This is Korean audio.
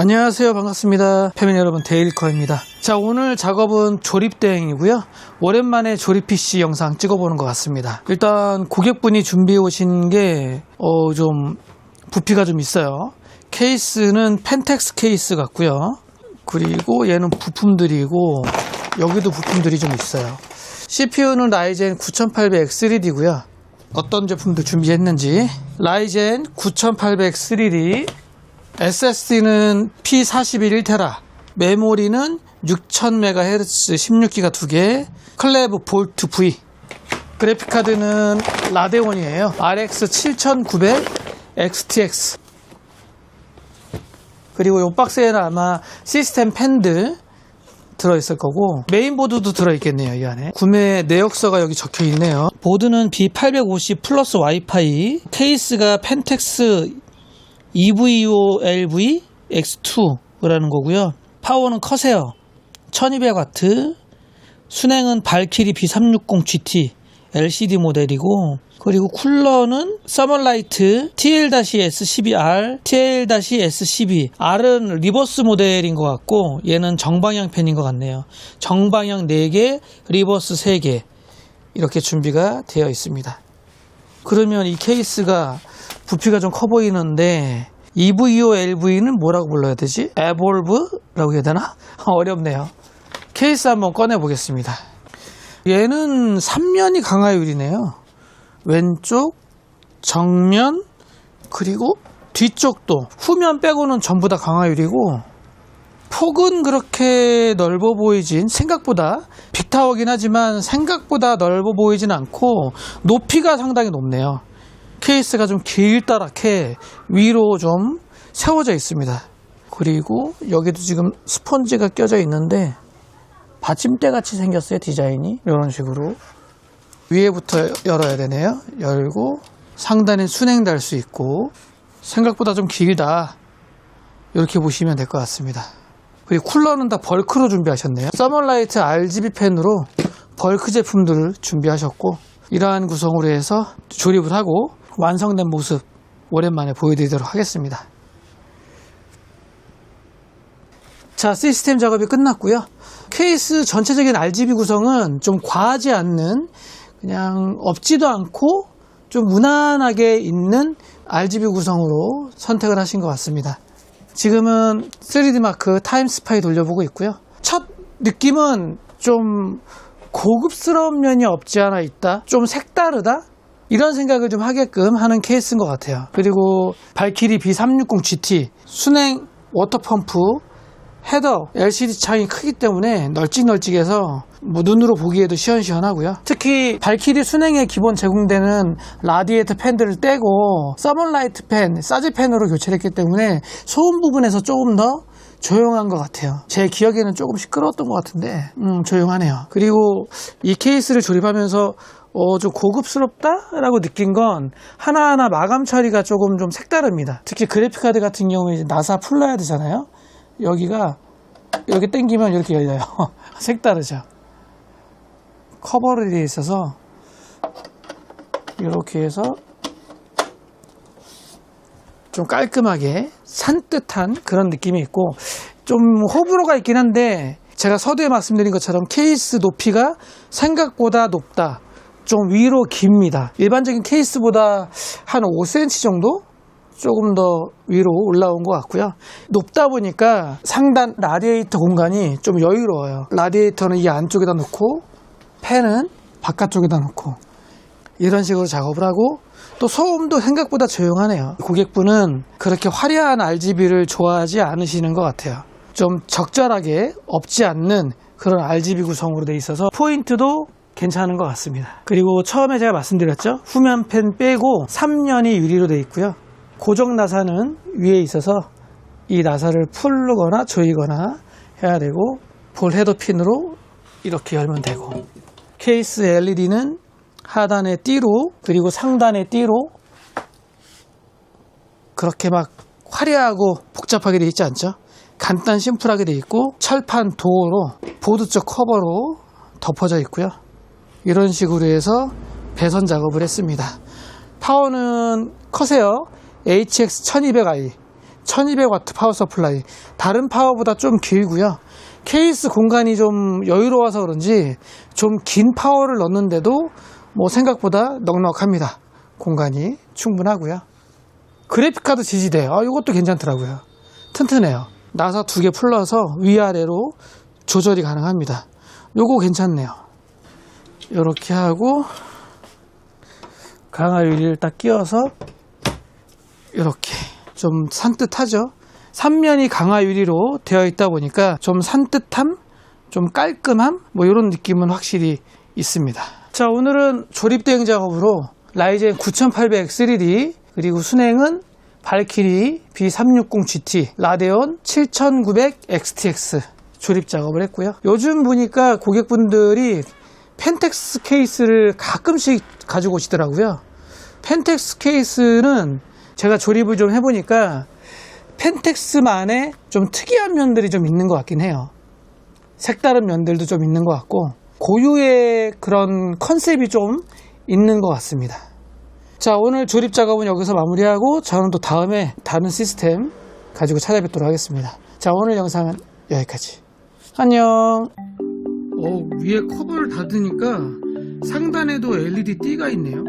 안녕하세요, 반갑습니다. 패밀리 여러분, 데일커입니다. 자, 오늘 작업은 조립 대행이고요. 오랜만에 조립 PC 영상 찍어보는 것 같습니다. 일단 고객분이 준비해 오신 게 좀 부피가 좀 있어요. 케이스는 펜텍스 케이스 같고요. 그리고 얘는 부품들이고 여기도 부품들이 좀 있어요. CPU는 라이젠 9800X3D고요. 어떤 제품들 준비했는지 라이젠 9800X3D, SSD는 P41 1TB, 메모리는 6000MHz 16기가 2개, 클레브 볼트 V, 그래픽카드는 라데온이에요. RX 7900 XTX. 그리고 이 박스에는 아마 시스템 펜들 들어있을 거고, 메인보드도 들어있겠네요. 이 안에 구매 내역서가 여기 적혀 있네요. 보드는 B850 플러스 와이파이, 케이스가 펜텍스 EVO-LV X2라는 거고요. 파워는 커세어 1200W, 순행은 발키리 B360GT LCD 모델이고, 그리고 쿨러는 서멀라이트 TL-S12R, TL-S12. R은 리버스 모델인 것 같고, 얘는 정방향 펜인 것 같네요. 정방향 4개, 리버스 3개 이렇게 준비가 되어 있습니다. 그러면 이 케이스가 부피가 좀 커 보이는데, EVO-LV는 뭐라고 불러야 되지? 에볼브라고 해야 되나? 어렵네요. 케이스 한번 꺼내 보겠습니다. 얘는 3면이 강화율이네요. 왼쪽, 정면, 그리고 뒤쪽도, 후면 빼고는 전부 다 강화율이고, 폭은 그렇게 넓어 보이진, 생각보다 빅타워긴 하지만 생각보다 넓어 보이진 않고 높이가 상당히 높네요. 케이스가 좀 길다랗게 위로 좀 세워져 있습니다. 그리고 여기도 지금 스펀지가 껴져 있는데 받침대 같이 생겼어요. 디자인이 이런 식으로. 위에부터 열어야 되네요. 열고 상단에 순행 달 수 있고, 생각보다 좀 길다, 이렇게 보시면 될 것 같습니다. 그리고 쿨러는 다 벌크로 준비하셨네요. 서멀라이트 RGB 펜으로 벌크 제품들을 준비하셨고, 이러한 구성으로 해서 조립을 하고 완성된 모습 오랜만에 보여드리도록 하겠습니다. 자, 시스템 작업이 끝났고요. 케이스 전체적인 RGB 구성은 좀 과하지 않는, 그냥 없지도 않고 좀 무난하게 있는 RGB 구성으로 선택을 하신 것 같습니다. 지금은 3D 마크 타임스파이 돌려보고 있고요. 첫 느낌은 좀 고급스러운 면이 없지 않아 있다, 좀 색다르다, 이런 생각을 좀 하게끔 하는 케이스인 것 같아요. 그리고 발키리 B360GT, 순행 워터펌프, 헤더, LCD 창이 크기 때문에 널찍널찍해서 눈으로 보기에도 시원시원하고요. 특히 발키리 순행에 기본 제공되는 라디에이터 팬들을 떼고 서멀라이트 팬, 사제 팬으로 교체를 했기 때문에 소음 부분에서 조금 더 조용한 것 같아요. 제 기억에는 조금 시끄러웠던 것 같은데 조용하네요. 그리고 이 케이스를 조립하면서 좀 고급스럽다라고 느낀 건 하나하나 마감 처리가 조금 좀 색다릅니다. 특히 그래픽카드 같은 경우에 이제 나사 풀러야 되잖아요. 여기가 이렇게 당기면 이렇게 열려요. 색다르죠. 커버를 되어 있어서 이렇게 해서 좀 깔끔하게 산뜻한 그런 느낌이 있고, 좀 호불호가 있긴 한데, 제가 서두에 말씀드린 것처럼 케이스 높이가 생각보다 높다, 좀 위로 깁니다. 일반적인 케이스보다 한 5cm 정도 조금 더 위로 올라온 것 같고요. 높다 보니까 상단 라디에이터 공간이 좀 여유로워요. 라디에이터는 이 안쪽에다 놓고 팬은 바깥쪽에다 놓고 이런 식으로 작업을 하고, 또 소음도 생각보다 조용하네요. 고객분은 그렇게 화려한 RGB를 좋아하지 않으시는 것 같아요. 좀 적절하게 없지 않는 그런 RGB 구성으로 되어 있어서 포인트도 괜찮은 것 같습니다. 그리고 처음에 제가 말씀드렸죠, 후면 팬 빼고 3면이 유리로 되어 있고요. 고정 나사는 위에 있어서 이 나사를 풀거나 조이거나 해야 되고, 볼 헤더 핀으로 이렇게 열면 되고, 케이스 LED는 하단에 띠로, 그리고 상단에 띠로, 그렇게 막 화려하고 복잡하게 되어 있지 않죠. 간단 심플하게 되어 있고, 철판 도어로 보드 쪽 커버로 덮어져 있고요. 이런 식으로 해서 배선 작업을 했습니다. 파워는 커세어 HX1200i 1200W 파워 서플라이. 다른 파워보다 좀 길고요. 케이스 공간이 좀 여유로워서 그런지 좀 긴 파워를 넣는데도 뭐 생각보다 넉넉합니다. 공간이 충분하고요. 그래픽카드 지지대, 이것도 괜찮더라고요. 튼튼해요. 나사 2개 풀러서 위아래로 조절이 가능합니다. 요거 괜찮네요. 요렇게 하고 강화 유리를 딱 끼워서 이렇게 좀 산뜻하죠. 3면이 강화 유리로 되어 있다 보니까 좀 산뜻함, 좀 깔끔함, 뭐 이런 느낌은 확실히 있습니다. 자, 오늘은 조립 대행 작업으로 라이젠 9800X3D 그리고 순행은 발키리 B360GT, 라데온 7900XTX 조립 작업을 했고요. 요즘 보니까 고객분들이 펜텍스 케이스를 가끔씩 가지고 오시더라고요. 펜텍스 케이스는 제가 조립을 좀 해보니까 펜텍스만의 좀 특이한 면들이 좀 있는 것 같긴 해요. 색다른 면들도 좀 있는 것 같고 고유의 그런 컨셉이 좀 있는 것 같습니다. 자, 오늘 조립 작업은 여기서 마무리하고 저는 또 다음에 다른 시스템 가지고 찾아뵙도록 하겠습니다. 자, 오늘 영상은 여기까지. 안녕. 위에 커버를 닫으니까 상단에도 LED 띠가 있네요.